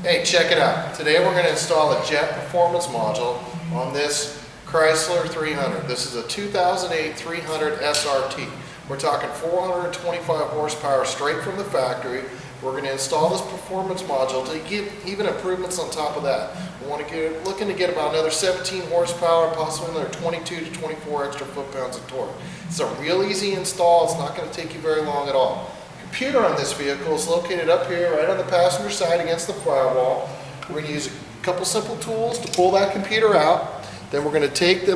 Hey, check it out. Today we're going to install a Jet Performance module on this Chrysler 300. This is a 2008 300 SRT. We're talking 425 horsepower straight from the factory. We're going to install this performance module to get even improvements on top of that. We want to looking to get about another 17 horsepower, possibly another 22 to 24 extra foot-pounds of torque. It's a real easy install. It's not going to take you very long at all. Computer on this vehicle is located up here right on the passenger side against the firewall. We're going to use a couple simple tools to pull that computer out. Then we're going to take the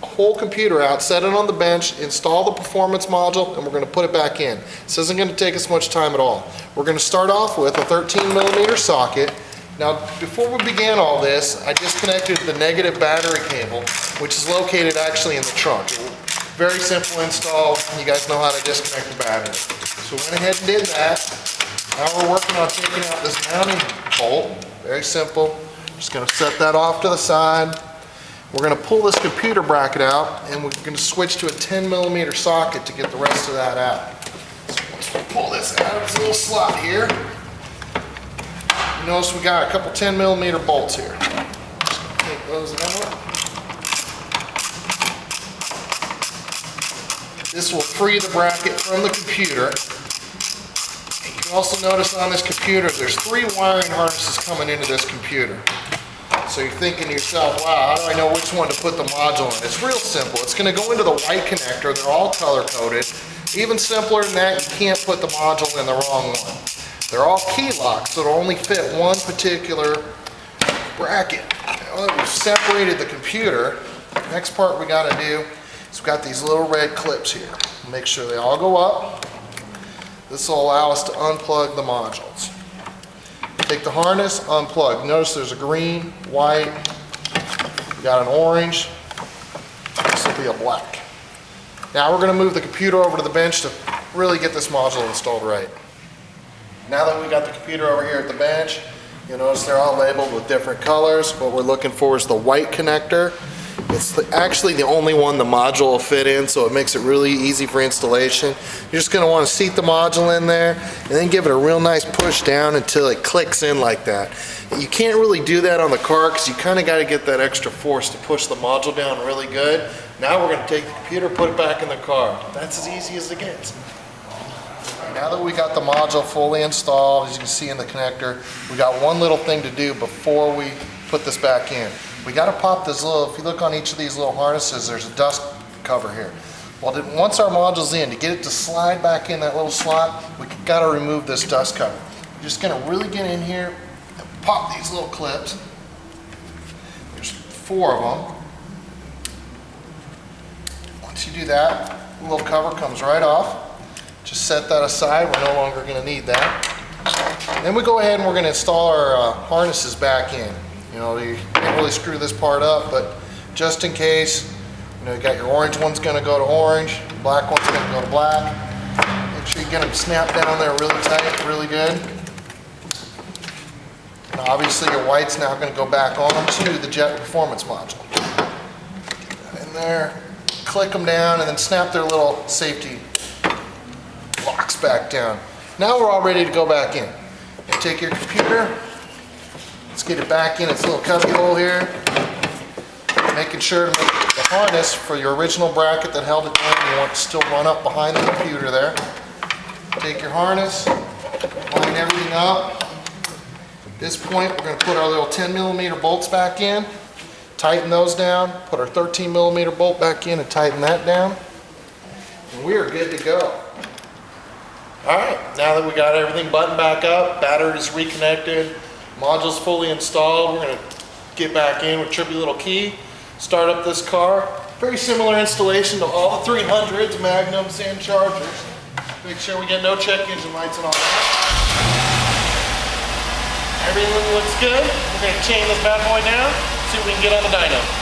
whole computer out, set it on the bench, install the performance module, and we're going to put it back in. This isn't going to take us much time at all. We're going to start off with a 13mm socket. Now, before we began all this, I disconnected the negative battery cable, which is located actually in the trunk. Very simple install. You guys know how to disconnect the battery. So we went ahead and did that. Now we're working on taking out this mounting bolt. Very simple. Just going to set that off to the side. We're going to pull this computer bracket out, and we're going to switch to a 10mm socket to get the rest of that out. So once we pull this out of this little slot here, you notice we got a couple 10mm bolts here. Just going to take those out. This will free the bracket from the computer. You can also notice on this computer there's 3 wiring harnesses coming into this computer. So you're thinking to yourself, wow, how do I know which one to put the module in? It's real simple. It's going to go into the white connector. They're all color coded. Even simpler than that, you can't put the module in the wrong one. They're all key locks, so it'll only fit one particular bracket. Now that we've separated the computer, the next part we got to do is we've got these little red clips here. Make sure they all go up. This will allow us to unplug the modules. Take the harness, unplug. Notice there's a green, white, we got an orange, this will be a black. Now we're going to move the computer over to the bench to really get this module installed right. Now that we got the computer over here at the bench, you'll notice they're all labeled with different colors. What we're looking for is the white connector. It's actually the only one the module will fit in, so it makes it really easy for installation. You're just going to want to seat the module in there and then give it a real nice push down until it clicks in like that. You can't really do that on the car because you kind of got to get that extra force to push the module down really good. Now we're going to take the computer, put it back in the car. That's as easy as it gets. Now that we got the module fully installed, as you can see in the connector, we got one little thing to do before we put this back in. We got to pop this little, if you look on each of these little harnesses, there's a dust cover here. Well, once our module's in, to get it to slide back in that little slot, we got to remove this dust cover. You're just going to really get in here and pop these little clips. There's 4 of them. Once you do that, the little cover comes right off. Just set that aside. We're no longer going to need that. Then we go ahead and we're going to install our harnesses back in. You know, you can't really screw this part up, but just in case, you know, you got your orange one's going to go to orange, black one's going to go to black. Make sure you get them snapped down there really tight, really good. And obviously your white's now going to go back onto the Jet Performance module. Get that in there, click them down, and then snap their little safety locks back down. Now we're all ready to go back in. And take your computer. Let's get it back in its little cubby hole here. Making sure to make the harness for your original bracket that held it down. You want it to still run up behind the computer there. Take your harness, line everything up. At this point, we're going to put our little 10mm bolts back in, tighten those down, put our 13mm bolt back in and tighten that down. And we are good to go. Alright, now that we got everything buttoned back up, battery is reconnected, module's fully installed, we're going to get back in with trippy little key, start up this car. Very similar installation to all the 300s, Magnums, and Chargers. Make sure we get no check engine lights and all that. Everything looks good. We're going to chain this bad boy down, see if we can get on the dyno.